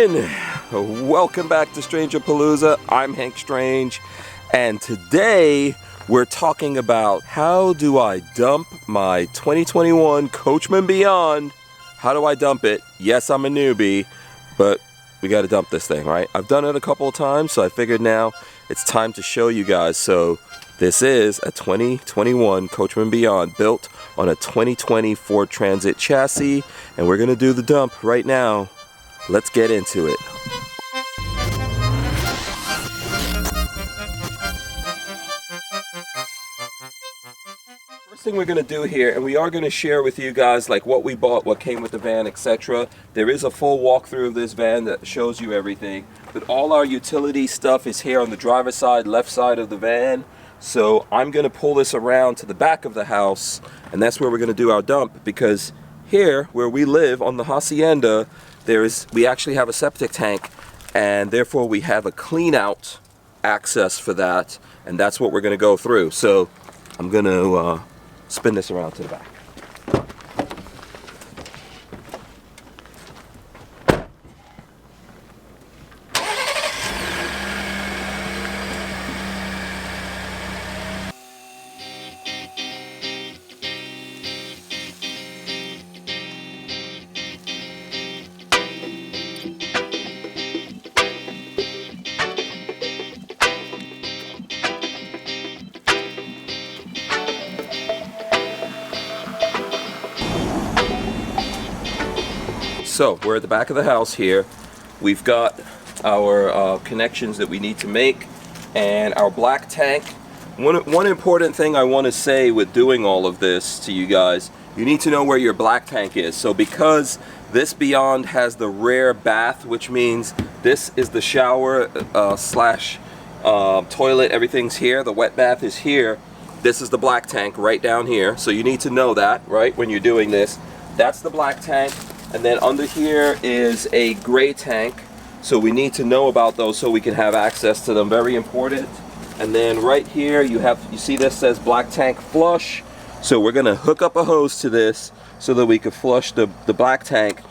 Coachmen! Welcome back to Stranger Palooza. I'm Hank Strange, and today we're talking about how do I dump my 2021 Coachmen Beyond. How do I dump it? Yes, I'm a newbie, but we got to dump this thing, right? I've done it a couple of times, so I figured now it's time to show you guys. So this is a 2021 Coachmen Beyond built on a 2020 Ford Transit chassis, and we're going to do the dump right now. Let's get into it. First thing we're going to do here, and we are going to share with you guys like what we bought, what came with the van, etc. There is a full walkthrough of this van that shows you everything, but all our utility stuff is here on the driver's side, left side of the van. So I'm going to pull this around to the back of the house, and that's where we're going to do our dump, because here where we live on the hacienda, we actually have a septic tank, and therefore we have a clean out access for that, and that's what we're going to go through. So I'm going to spin this around to the back. So we're at the back of the house here. We've got our connections that we need to make and our black tank. One important thing I want to say with doing all of this to you guys, you need to know where your black tank is. So because this Beyond has the rear bath, which means this is the shower slash toilet, everything's here, the wet bath is here. This is the black tank right down here. So you need to know that, right, when you're doing this. That's the black tank. And then under here is a gray tank, so we need to know about those so we can have access to them. Very important. And then right here you see this says black tank flush, so we're gonna hook up a hose to this so that we can flush the black tank.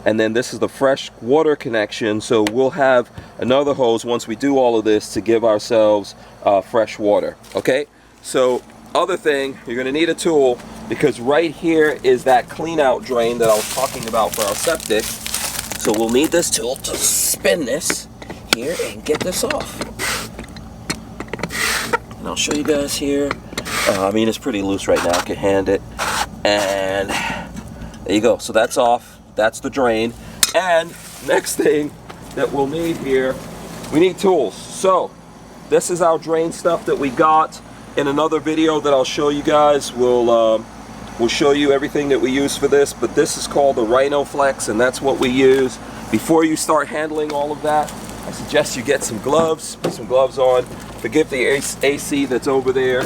And then this is the fresh water connection, so we'll have another hose once we do all of this to give ourselves fresh water. Okay, so other thing, you're going to need a tool, because right here is that clean out drain that I was talking about for our septic. So we'll need this tool to spin this here and get this off. And I'll show you guys here. I mean, it's pretty loose right now, I can hand it. And there you go, so that's off. That's the drain. And next thing that we'll need here, we need tools. So this is our drain stuff that we got. In another video that I'll show you guys, we'll show you everything that we use for this, but this is called the Rhino Flex, and that's what we use. Before you start handling all of that, I suggest you get some gloves, put some gloves on. Forgive the AC that's over there.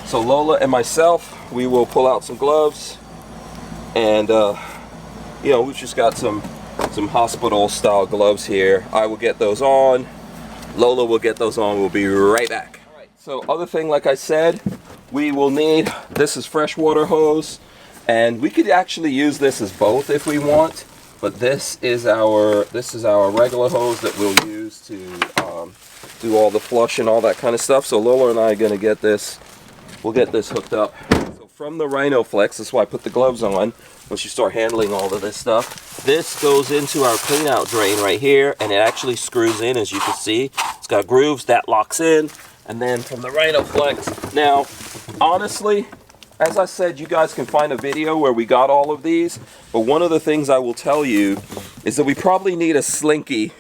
So Lola and myself, we will pull out some gloves, and you know, we've just got some hospital style gloves here. I will get those on, Lola will get those on. We'll be right back. So other thing, like I said, we will need, this is freshwater hose, and we could actually use this as both if we want, but this is our regular hose that we'll use to do all the flush and all that kind of stuff. So Lola and I are going to get this, we'll get this hooked up. So from the Rhino Flex, that's why I put the gloves on, once you start handling all of this stuff, this goes into our clean out drain right here, and it actually screws in, as you can see. It's got grooves that locks in. And then from the Rhino Flex, now honestly, as I said, you guys can find a video where we got all of these, but one of the things I will tell you is that we probably need a slinky,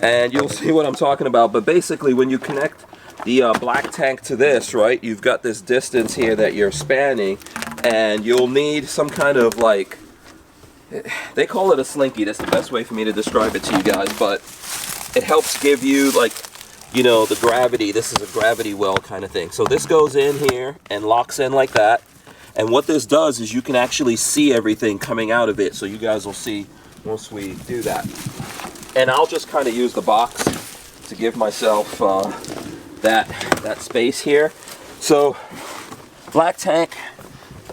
and you'll see what I'm talking about. But basically, when you connect the black tank to this, right, you've got this distance here that you're spanning, and you'll need some kind of, like, they call it a slinky. That's the best way for me to describe it to you guys, but it helps give you, like, you know, the gravity. This is a gravity well kind of thing. So this goes in here and locks in like that. And what this does is you can actually see everything coming out of it. So you guys will see once we do that. And I'll just kind of use the box to give myself that space here. So black tank,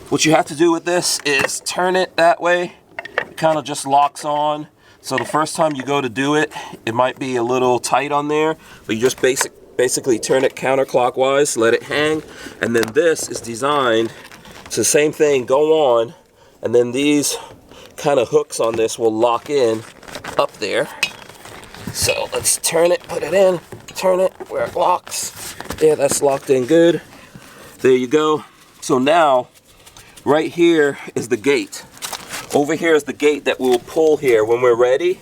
what you have to do with this is turn it that way. It kind of just locks on. So the first time you go to do it, it might be a little tight on there, but you just basically turn it counterclockwise, let it hang, and then this is designed, it's the same thing, go on, and then these kind of hooks on this will lock in up there. So let's turn it, put it in, turn it where it locks. Yeah, that's locked in good. There you go. So now, right here is the gate. Over here is the gate that we'll pull here when we're ready.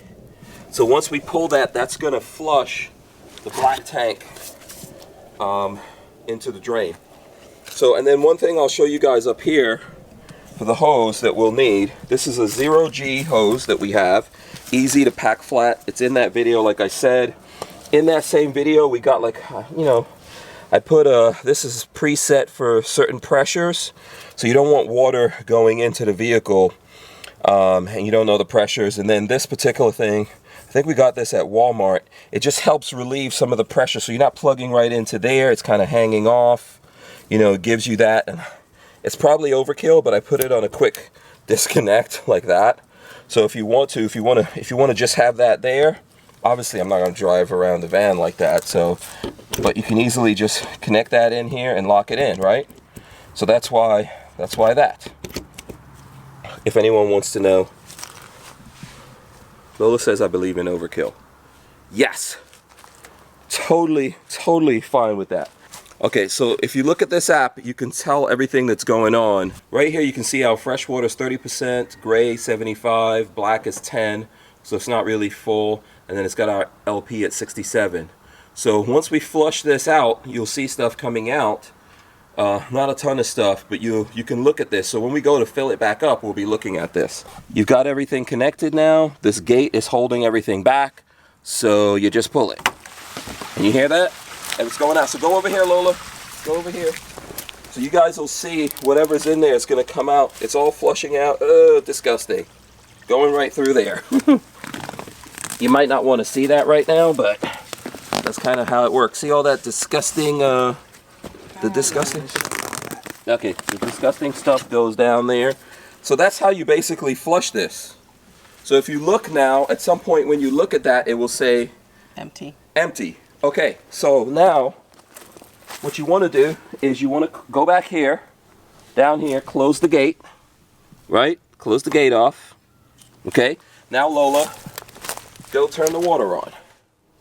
So once we pull that, that's gonna flush the black tank into the drain. So, and then one thing I'll show you guys up here for the hose that we'll need. This is a 0G hose that we have. Easy to pack flat. It's in that video, like I said. In that same video, we got like, you know, I put this is preset for certain pressures. So you don't want water going into the vehicle and you don't know the pressures. And then this particular thing, I think we got this at Walmart. It just helps relieve some of the pressure. So you're not plugging right into there. It's kind of hanging off. You know, it gives you that. And it's probably overkill, but I put it on a quick disconnect like that. So if you want to just have that there, obviously I'm not going to drive around the van like that. So, but you can easily just connect that in here and lock it in, right? So that's why that. If anyone wants to know. Lola says I believe in overkill. Yes. Totally fine with that. Okay, so if you look at this app, you can tell everything that's going on. Right here you can see how fresh water is 30%, gray 75, black is 10, so it's not really full, and then it's got our LP at 67. So once we flush this out, you'll see stuff coming out. Not a ton of stuff, but you can look at this. So when we go to fill it back up, we'll be looking at this. You've got everything connected now. This gate is holding everything back, so you just pull it. And you hear that? And it's going out. So go over here, Lola. Go over here. So you guys will see whatever's in there is going to come out. It's all flushing out. Disgusting. Going right through there. You might not want to see that right now, but that's kind of how it works. See all that disgusting, okay, the disgusting stuff goes down there. So that's how you basically flush this. So if you look now, at some point when you look at that, it will say empty. Empty. Okay, so now what you want to do is you want to go back here, down here, close the gate, right? Close the gate off. Okay, now Lola, go turn the water on.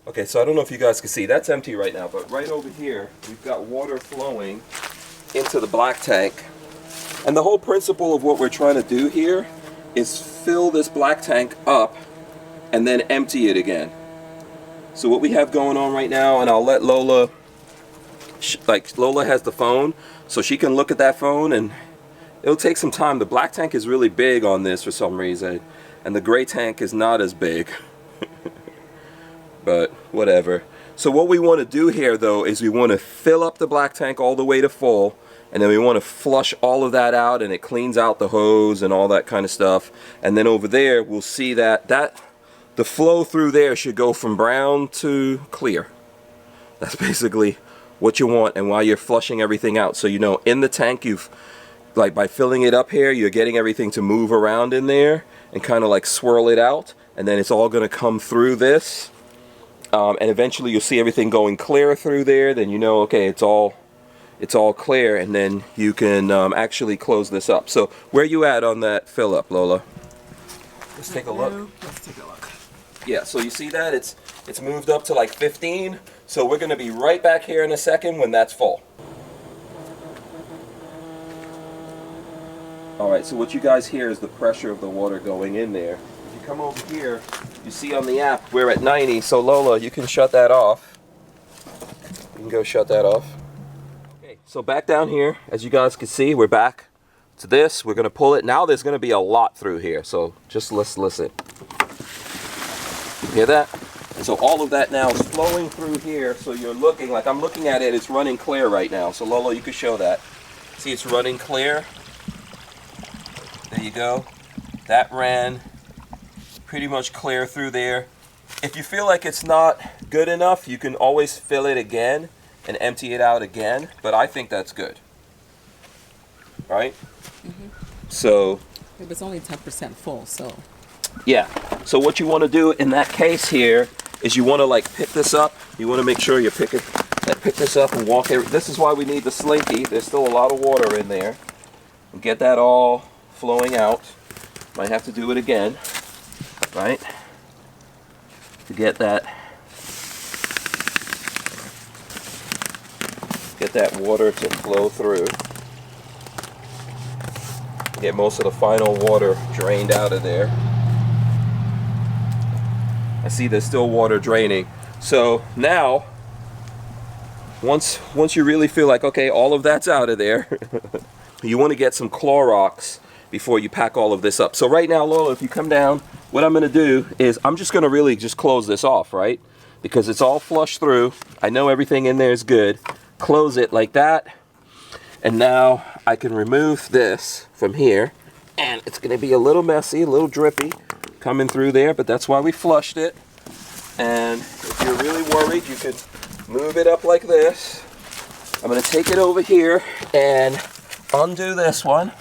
Okay, so I don't know if you guys can see, that's empty right now, but right over here, we've got water flowing into the black tank. And the whole principle of what we're trying to do here is fill this black tank up and then empty it again. So what we have going on right now, and I'll let Lola, Lola has the phone, so she can look at that phone, and it'll take some time. The black tank is really big on this for some reason, and the gray tank is not as big. But whatever. So what we want to do here though is we want to fill up the black tank all the way to full, and then we want to flush all of that out, and it cleans out the hose and all that kind of stuff. And then over there we'll see that the flow through there should go from brown to clear. That's basically what you want, and while you're flushing everything out, so you know in the tank you've, like, by filling it up here, you're getting everything to move around in there and kind of like swirl it out, and then it's all going to come through this, and eventually you'll see everything going clear through there. Then you know, okay, it's all clear, and then you can actually close this up. So where you at on that fill up, Lola? Let's take a look. Let's take a look. Yeah, so you see that it's moved up to like 15, so we're going to be right back here in a second when that's full. Alright, so what you guys hear is the pressure of the water going in there. If you come over here, you see on the app we're at 90, so Lola, you can shut that off. You can go shut that off. Okay, so back down here, as you guys can see, we're back to this. We're going to pull it. Now there's going to be a lot through here, so just let's listen. Hear that? And so all of that now is flowing through here, so you're looking, like I'm looking at it, it's running clear right now. So Lola, you can show that. See, it's running clear. There you go. That ran pretty much clear through there. If you feel like it's not good enough, you can always fill it again and empty it out again, but I think that's good. Right? Mm-hmm. So it was only 10% full, so Yeah. So what you want to do in that case here is you want to like pick this up. You want to make sure you pick this up and walk it. This is why we need the slinky. There's still a lot of water in there. And get that all flowing out. Might have to do it again, right? To get that water to flow through. Get most of the final water drained out of there. I see there's still water draining. So now, once you really feel like, okay, all of that's out of there, you want to get some Clorox before you pack all of this up. So right now, Lola, if you come down, what I'm going to do is I'm just going to really just close this off, right? Because it's all flushed through. I know everything in there is good. Close it like that. And now I can remove this from here. And it's going to be a little messy, a little drippy coming through there, but that's why we flushed it. And if you're really worried, you can move it up like this. I'm going to take it over here and undo this one.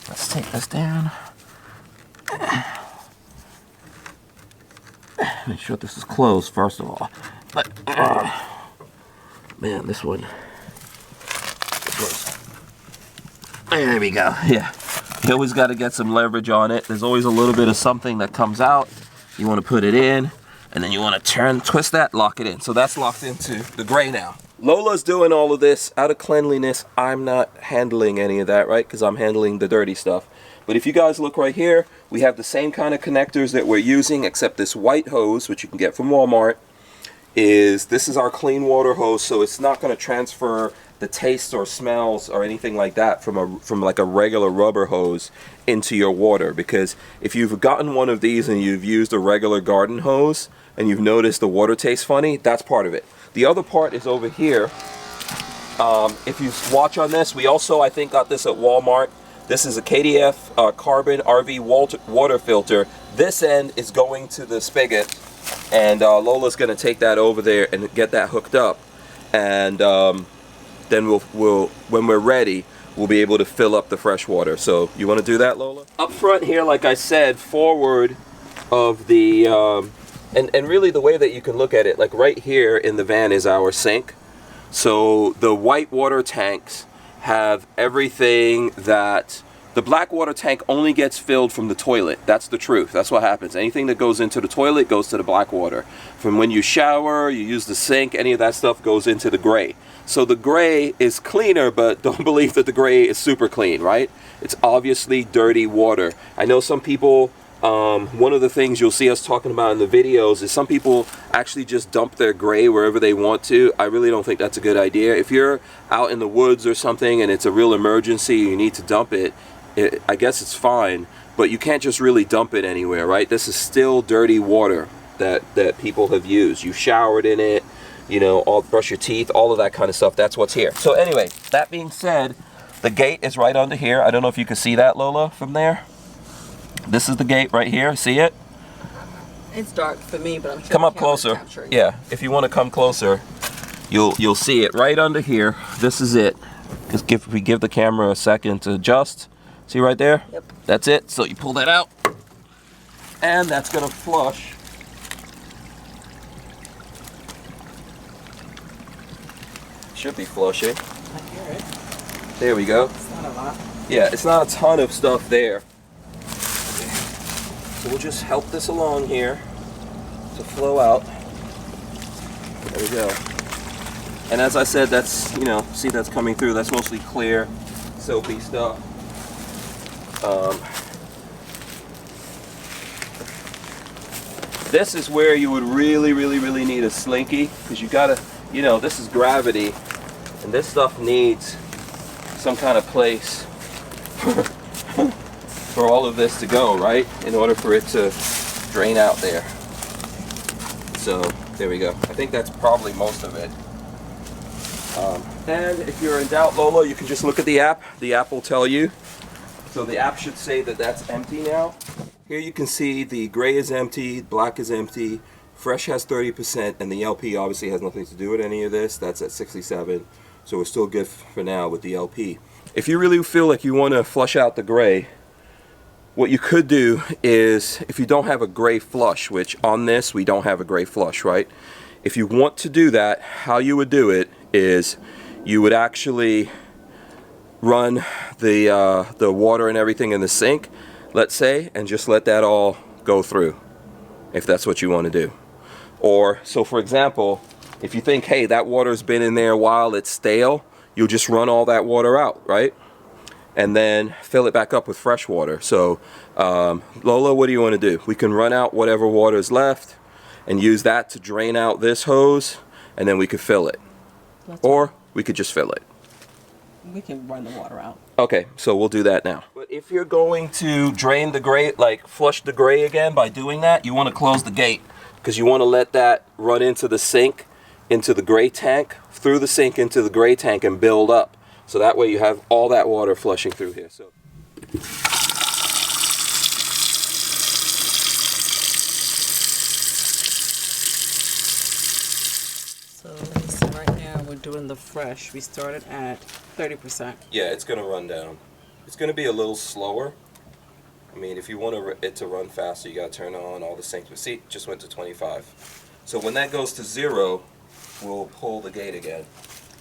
Let's take this down. Make sure this is closed first of all. But man, this one. There we go. Yeah. You always got to get some leverage on it. There's always a little bit of something that comes out. You want to put it in, and then you want to twist that, lock it in. So that's locked into the gray now. Lola's doing all of this out of cleanliness. I'm not handling any of that, right? Because I'm handling the dirty stuff. But if you guys look right here, we have the same kind of connectors that we're using, except this white hose, which you can get from Walmart, this is our clean water hose, so it's not going to transfer the taste or smells or anything like that from like a regular rubber hose into your water. Because if you've gotten one of these and you've used a regular garden hose and you've noticed the water tastes funny, that's part of it. The other part is over here. If you watch on this, we also, I think, got this at Walmart. This is a KDF carbon RV water filter. This end is going to the spigot, and Lola's going to take that over there and get that hooked up. And then we'll when we're ready, we'll be able to fill up the fresh water. So you want to do that, Lola? Up front here, like I said, forward of the and really the way that you can look at it, like right here in the van is our sink. So the white water tanks have everything that the black water tank only gets filled from the toilet. That's the truth. That's what happens. Anything that goes into the toilet goes to the black water. From when you shower, you use the sink, any of that stuff goes into the gray. So the gray is cleaner, but don't believe that the gray is super clean, right? It's obviously dirty water. I know some people, one of the things you'll see us talking about in the videos is some people actually just dump their gray wherever they want to. I really don't think that's a good idea. If you're out in the woods or something and it's a real emergency, you need to dump it, I guess it's fine, but you can't just really dump it anywhere, right? This is still dirty water that people have used. You showered in it, you know, brush your teeth, all of that kind of stuff. That's what's here. So anyway, that being said, the gate is right under here. I don't know if you can see that, Lola, from there. This is the gate right here. See it? It's dark for me, but I'm sure come up closer. Yeah, if you want to come closer, you'll see it right under here. This is it. Just if we give the camera a second to adjust. See right there? Yep. That's it. So you pull that out, and that's gonna flush. Should be flushing. I hear it. There we go. It's not a lot. Yeah, it's not a ton of stuff there. So we'll just help this along here to flow out. There we go. And as I said, that's, you know, see that's coming through. That's mostly clear, soapy stuff. This is where you would really need a slinky, because you gotta, you know, this is gravity, and this stuff needs some kind of place for all of this to go, right? In order for it to drain out there. So there we go. I think that's probably most of it. And if you're in doubt, Lola, you can just look at the app. The app will tell you. So the app should say that that's empty now. Here you can see the gray is empty, black is empty, fresh has 30%, and the LP obviously has nothing to do with any of this. That's at 67, so we're still good for now with the LP. If you really feel like you want to flush out the gray, what you could do is, if you don't have a gray flush, which on this we don't have a gray flush, right? If you want to do that, how you would do it is you would actually run the water and everything in the sink, let's say, and just let that all go through, if that's what you want to do. Or, so for example, if you think, hey, that water's been in there a while, it's stale, you'll just run all that water out, right? And then fill it back up with fresh water. So, Lola, what do you want to do? We can run out whatever water is left and use that to drain out this hose, and then we could fill it. Or we could just fill it. We can run the water out. Okay, so we'll do that now. But if you're going to drain the gray, like flush the gray again by doing that, you want to close the gate, because you want to let that run into the sink, into the gray tank, through the sink into the gray tank, and build up. So that way you have all that water flushing through here. So right now we're doing the fresh. We started at 30%. yeah, it's going to run down. It's going to be a little slower. I mean, if you want it to run faster, you got to turn on all the sinks. But see, it just went to 25. So when that goes to 0, we'll pull the gate again.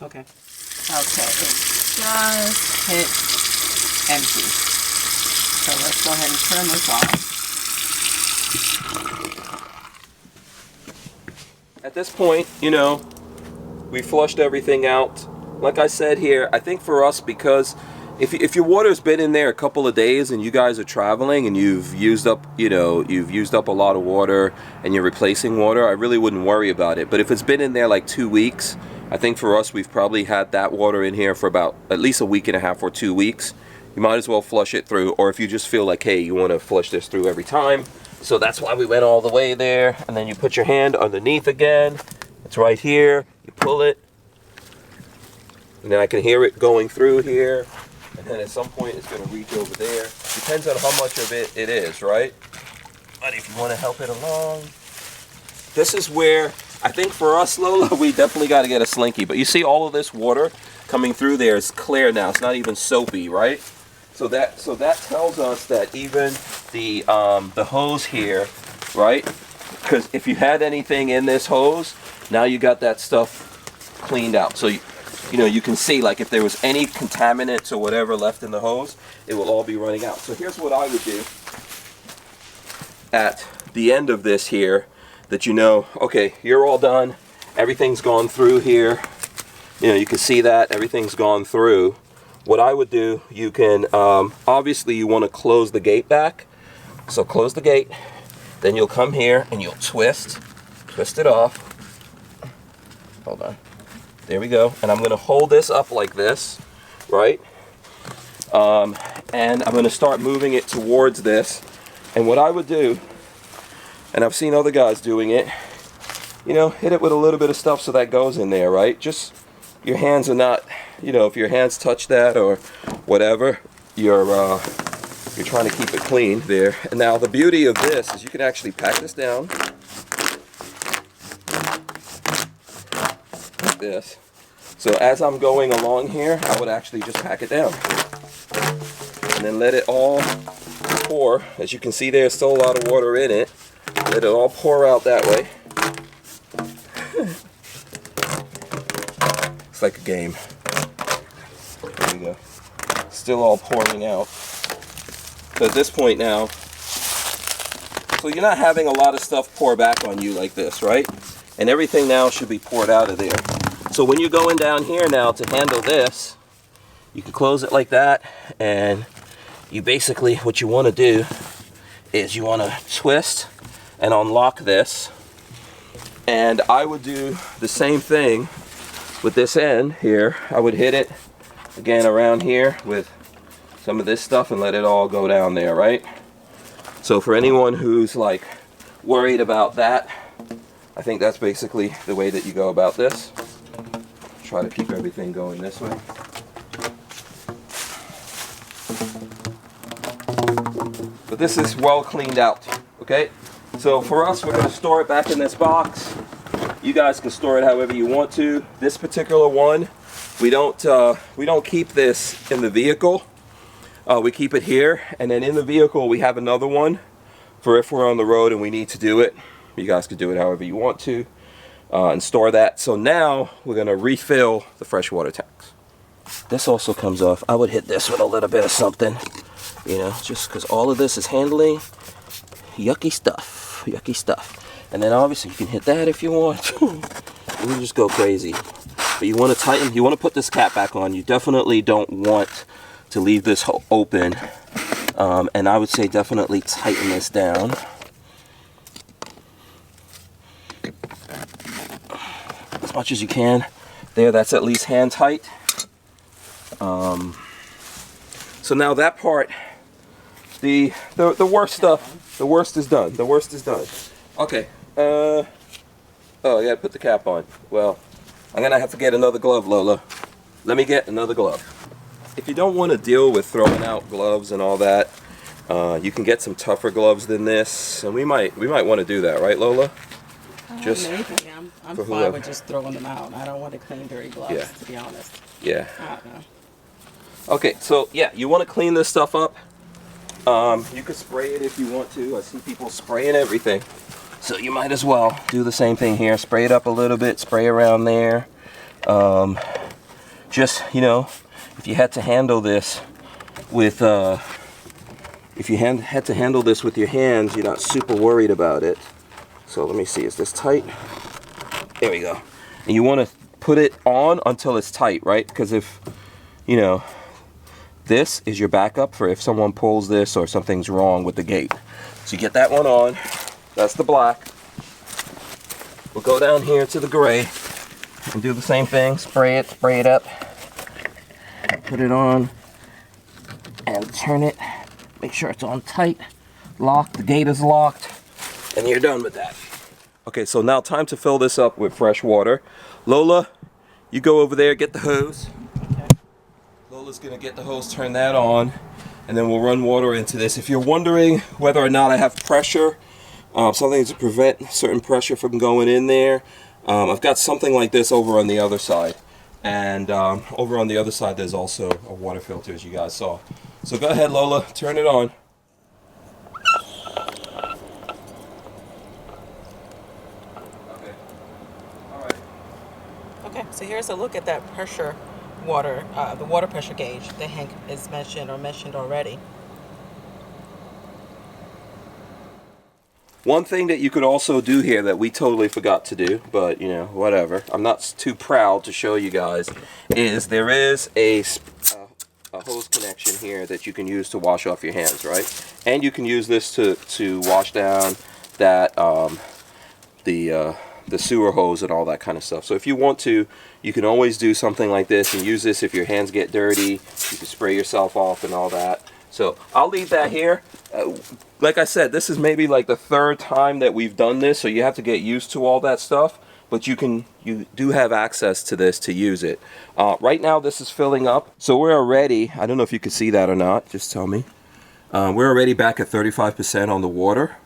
Okay. Okay, it just hit empty. So let's go ahead and turn this off. At this point, you know, we flushed everything out. Like I said here, I think for us, because if your water's been in there a couple of days and you guys are traveling and you've used up, you know, you've used up a lot of water and you're replacing water, I really wouldn't worry about it. But if it's been in there like 2 weeks, I think for us, we've probably had that water in here for about at least a week and a half or 2 weeks. You might as well flush it through, or if you just feel like, hey, you want to flush this through every time. So that's why we went all the way there. And then you put your hand underneath again. It's right here. You pull it. And then I can hear it going through here. And then at some point it's going to reach over there. Depends on how much of it is, right? But if you want to help it along, this is where I think for us, Lola, we definitely got to get a slinky. But you see all of this water coming through there is clear now. It's not even soapy, right? So that tells us that even the hose here, right? Because if you had anything in this hose, now you got that stuff cleaned out. So you know, you can see, like, if there was any contaminants or whatever left in the hose, it will all be running out. So here's what I would do at the end of this here, that you know, okay, you're all done, everything's gone through here, you know, you can see that everything's gone through. What I would do, you can, obviously you want to close the gate back, so close the gate, then you'll come here and you'll twist it off. Hold on. There we go. And I'm going to hold this up like this, right? And I'm going to start moving it towards this. And what I would do, and I've seen other guys doing it, you know, hit it with a little bit of stuff so that goes in there, right? Just, your hands are not, you know, if your hands touch that or whatever, you're trying to keep it clean there. And now the beauty of this is you can actually pack this down. This. So as I'm going along here, I would actually just pack it down and then let it all pour. As you can see, there's still a lot of water in it. Let it all pour out that way. It's like a game. There we go. Still all pouring out. So at this point now, so you're not having a lot of stuff pour back on you like this, right? And everything now should be poured out of there. So when you're going down here now to handle this, you can close it like that, and you basically, what you want to do is you want to twist and unlock this. And I would do the same thing with this end here. I would hit it again around here with some of this stuff and let it all go down there, right? So for anyone who's like worried about that, I think that's basically the way that you go about this. Try to keep everything going this way. But this is well cleaned out, okay? So for us, we're going to store it back in this box. You guys can store it however you want to. This particular one, we don't keep this in the vehicle. we keep it here, and then in the vehicle we have another one for if we're on the road and we need to do it. You guys could do it however you want to, and store that. So now we're going to refill the freshwater tanks. This also comes off. I would hit this with a little bit of something, you know, just because all of this is handling yucky stuff, And then obviously you can hit that if you want. You can just go crazy. But you want to tighten, you want to put this cap back on. You definitely don't want to leave this open. And I would say definitely tighten this down. As much as you can. There, that's at least hand tight. So now that part, the worst stuff, the worst is done. The worst is done. Okay. Oh, I gotta put the cap on. Well, I'm gonna have to get another glove, Lola. Let me get another glove. If you don't want to deal with throwing out gloves and all that, you can get some tougher gloves than this, and we might want to do that, right, Lola? Just maybe. I'm fine with just throwing them out. I don't want to clean dirty gloves, to be honest. Yeah. I don't know. Okay, so yeah, you want to clean this stuff up. You could spray it if you want to. I see people spraying everything. So you might as well do the same thing here. Spray it up a little bit, spray around there. Just, you know, if you had to handle this with, had to handle this with your hands, you're not super worried about it. So let me see, is this tight? There we go. And you want to put it on until it's tight, right? Because if, you know, this is your backup for if someone pulls this or something's wrong with the gate. So you get that one on. That's the black. We'll go down here to the gray and do the same thing. Spray it up. Put it on and turn it. Make sure it's on tight. Lock. The gate is locked. And you're done with that. Okay, so now time to fill this up with fresh water. Lola, you go over there, get the hose. Okay. Lola's gonna get the hose, turn that on, and then we'll run water into this. If you're wondering whether or not I have pressure, something to prevent certain pressure from going in there, I've got something like this over on the other side. And over on the other side there's also a water filter, as you guys saw. So go ahead, Lola, turn it on. Okay, so here's a look at that pressure water, the water pressure gauge that Hank is mentioned already. One thing that you could also do here that we totally forgot to do, but you know, whatever, I'm not too proud to show you guys, is there is a hose connection here that you can use to wash off your hands, right? And you can use this to wash down that the sewer hose and all that kind of stuff. So if you want to, you can always do something like this and use this if your hands get dirty. You can spray yourself off and all that. So I'll leave that here. Like I said, this is maybe like the third time that we've done this, so you have to get used to all that stuff. But you do have access to this to use it. Right now this is filling up, so we're already, I don't know if you can see that or not, just tell me. We're already back at 35% on the water.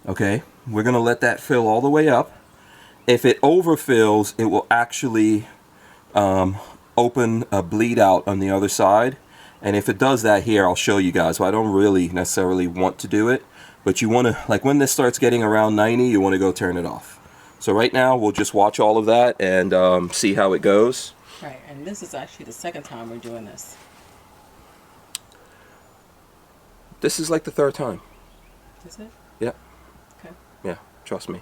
Okay, we're gonna let that fill all the way up. If it overfills, it will actually open a bleed out on the other side. And if it does that here, I'll show you guys. Well, I don't really necessarily want to do it, but you want to, like when this starts getting around 90, you want to go turn it off. So right now, we'll just watch all of that and see how it goes. Right, and this is actually the second time we're doing this. This is like the third time. Is it? Yeah. Okay. Yeah, trust me.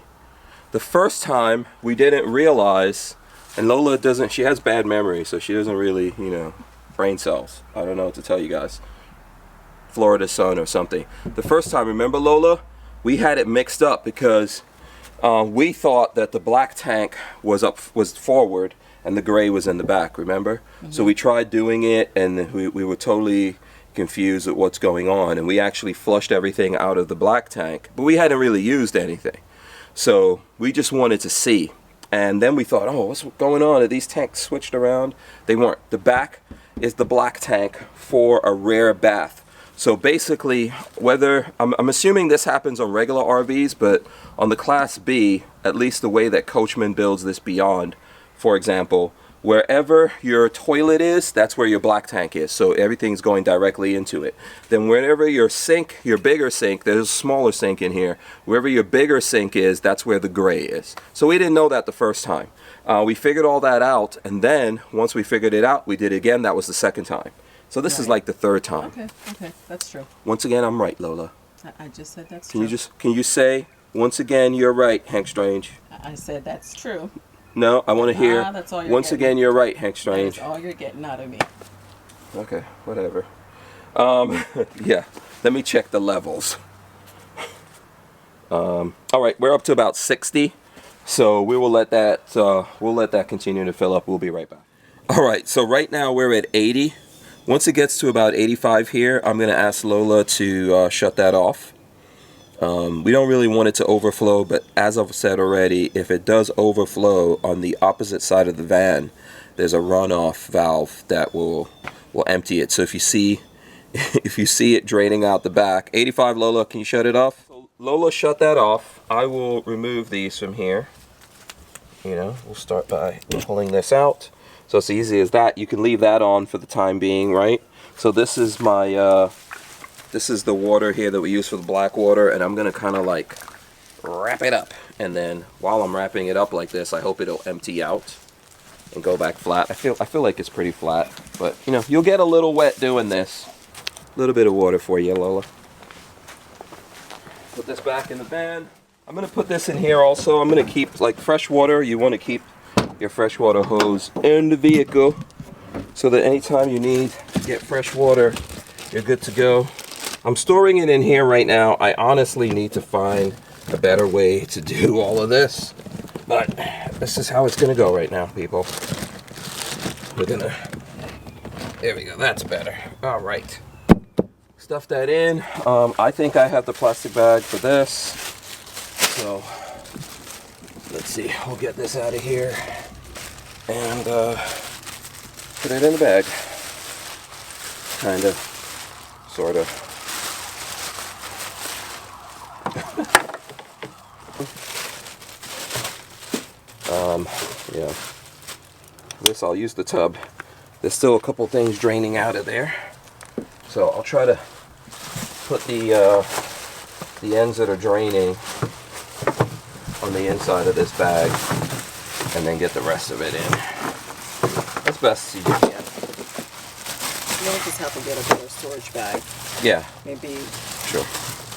The first time, we didn't realize, and Lola doesn't, she has bad memory, so she doesn't really, you know, brain cells. I don't know what to tell you guys. Florida sun or something. The first time, remember Lola? We had it mixed up because we thought that the black tank was forward and the gray was in the back, remember? Mm-hmm. So we tried doing it and we were totally confused with what's going on, and we actually flushed everything out of the black tank, but we hadn't really used anything. So we just wanted to see. And then we thought, oh, what's going on? Are these tanks switched around? They weren't. The back is the black tank for a rare bath. So basically, whether, I'm assuming this happens on regular RVs, but on the Class B, at least the way that Coachmen builds this Beyond, for example, wherever your toilet is, that's where your black tank is. So everything's going directly into it. Then wherever your sink, your bigger sink, there's a smaller sink in here. Wherever your bigger sink is, that's where the gray is. So we didn't know that the first time. We figured all that out, and then once we figured it out, we did it again. That was the second time. So this is like the third time. Okay, okay, that's true. Once again, I'm right, Lola. I just said that's true. Can you say, once again, you're right, Hank Strange? I said that's true. No, I want to hear, that's all you're once getting. again, you're right, Hank Strange. That's all you're getting out of me. Okay, whatever. Yeah, let me check the levels. All right, we're up to about 60. So we will let that continue to fill up. We'll be right back. All right, so right now we're at 80. Once it gets to about 85 here, I'm going to ask Lola to shut that off. We don't really want it to overflow, but as I've said already, if it does overflow on the opposite side of the van, there's a runoff valve that will empty it. So if you see it draining out the back, 85, Lola, can you shut it off? So Lola, shut that off. I will remove these from here. You know, we'll start by pulling this out. So it's easy as that. You can leave that on for the time being, right? So this is my, this is the water here that we use for the black water, and I'm gonna kind of like wrap it up. And then while I'm wrapping it up like this, I hope it'll empty out and go back flat. I feel like it's pretty flat, but you know, you'll get a little wet doing this. A little bit of water for you, Lola. Put this back in the van. I'm gonna put this in here also. I'm gonna keep like fresh water. You want to keep your freshwater hose in the vehicle so that anytime you need to get fresh water, you're good to go. I'm storing it in here right now. I honestly need to find a better way to do all of this, but this is how it's gonna go right now, people. We're gonna, there we go, that's better. All right, stuff that in. I think I have the plastic bag for this. So let's see, we'll get this out of here and put it in the bag. Kind of, sort of. Yeah. This, I'll use the tub. There's still a couple things draining out of there. So I'll try to put the ends that are draining on the inside of this bag and then get the rest of it in. As best as you can. Maybe just have to get a better storage bag. Yeah. Maybe Sure.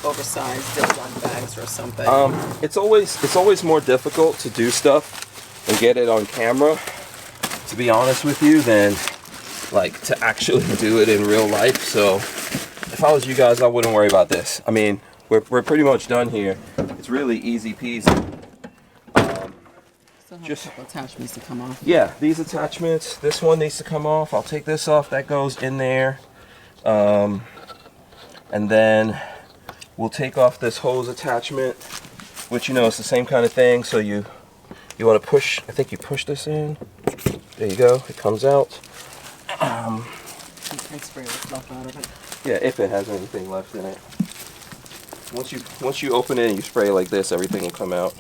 oversized Ziploc bags or something. It's always more difficult to do stuff and get it on camera, to be honest with you, than like to actually do it in real life. So if I was you guys, I wouldn't worry about this. I mean, we're pretty much done here. It's really easy peasy. Still have a couple attachments to come off. Yeah, these attachments, this one needs to come off. I'll take this off, that goes in there. And then we'll take off this hose attachment, which, you know, it's the same kind of thing. So you want to push, I think you push this in. There you go, it comes out. And spray what's left out of it. Yeah, if it has anything left in it. Once you open it and you spray like this, everything will come out.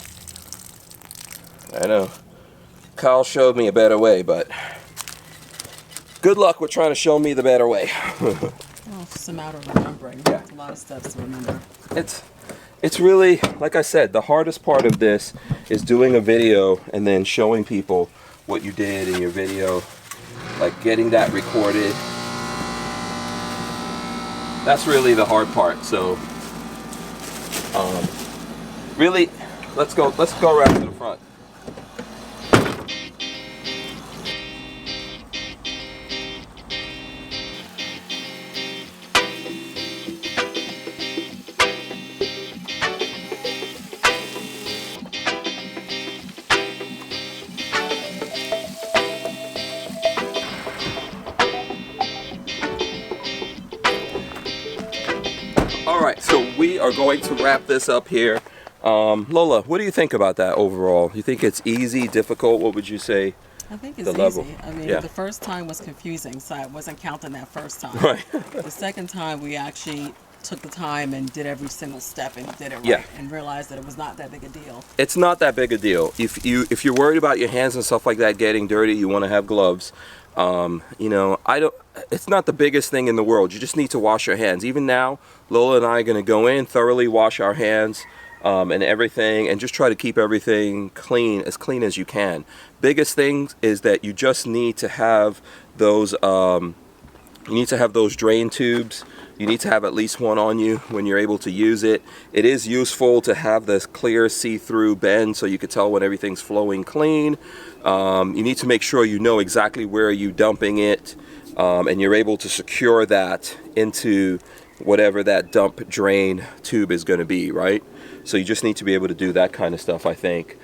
I know. Kyle showed me a better way, but good luck with trying to show me the better way. Well, it's just a matter of remembering. Yeah. It's a lot of steps to remember. It's really, like I said, the hardest part of this is doing a video and then showing people what you did in your video, like getting that recorded. That's really the hard part. So really, let's go around to the front. Alright, so we are going to wrap this up here. Lola, what do you think about that overall? You think it's easy, difficult? What would you say? I think it's the level? easy. I mean, Yeah. the first time was confusing, so I wasn't counting that first time. Right. The second time we actually took the time and did every single step and did it right, Yeah. and realized that it was not that big a deal. It's not that big a deal. If you're worried about your hands and stuff like that getting dirty, you want to have gloves. You know, it's not the biggest thing in the world. You just need to wash your hands. Even now, Lola and I are going to go in, thoroughly wash our hands and everything, and just try to keep everything clean as you can. Biggest thing is that you just need to have those drain tubes. You need to have at least one on you when you're able to use it. It is useful to have this clear see-through bend so you can tell when everything's flowing clean. You need to make sure you know exactly where you're dumping it, and you're able to secure that into whatever that dump drain tube is going to be, right? So you just need to be able to do that kind of stuff, I think.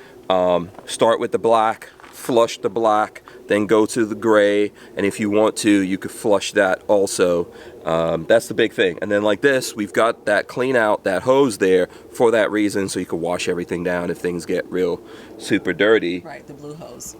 Start with the black, flush the black, then go to the gray, and if you want to, you could flush that also. That's the big thing. And then like this, we've got that clean out, that hose there for that reason, so you can wash everything down if things get real super dirty. Right, the blue hose.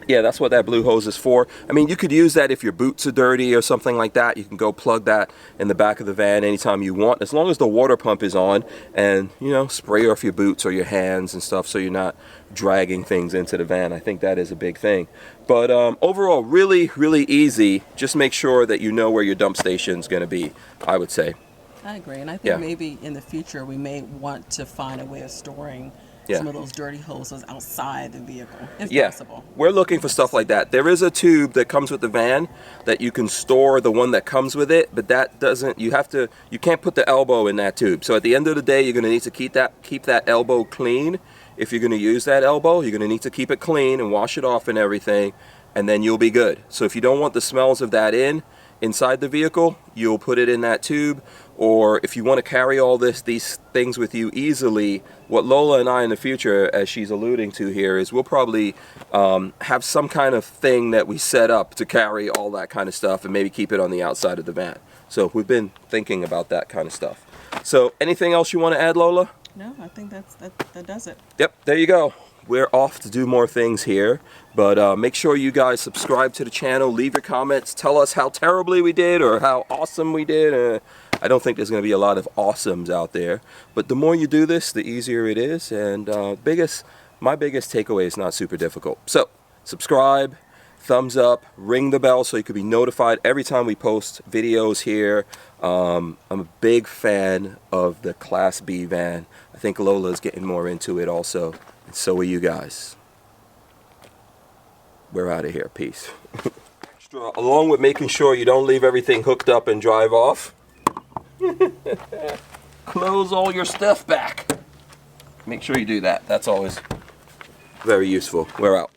Yeah, that's what that blue hose is for. I mean, you could use that if your boots are dirty or something like that. You can go plug that in the back of the van anytime you want, as long as the water pump is on, and, you know, spray off your boots or your hands and stuff so you're not dragging things into the van. I think that is a big thing. But overall, really, really easy. Just make sure that you know where your dump station is going to be, I would say. I agree, and I think maybe in the future we may want to find a way of storing some of those dirty hoses outside the vehicle, if possible. We're looking for stuff like that. There is a tube that comes with the van that you can store the one that comes with it, but that doesn't, you can't put the elbow in that tube. So at the end of the day, you're going to need to keep that elbow clean. If you're going to use that elbow, you're going to need to keep it clean and wash it off and everything, and then you'll be good. So if you don't want the smells of that inside the vehicle, you'll put it in that tube. Or if you want to carry all these things with you easily, what Lola and I in the future, as she's alluding to here, is we'll probably have some kind of thing that we set up to carry all that kind of stuff and maybe keep it on the outside of the van. So we've been thinking about that kind of stuff. So anything else you want to add, Lola? No, I think that does it. Yep, there you go. We're off to do more things here, but make sure you guys subscribe to the channel, leave your comments, tell us how terribly we did or how awesome we did. I don't think there's going to be a lot of awesomes out there, but the more you do this, the easier it is, and my biggest takeaway is not super difficult. So subscribe, thumbs up, ring the bell so you can be notified every time we post videos here. I'm a big fan of the Class B van. I think Lola's getting more into it also, and so are you guys. We're out of here. Peace. Along with making sure you don't leave everything hooked up and drive off, close all your stuff back. Make sure you do that. That's always very useful. We're out.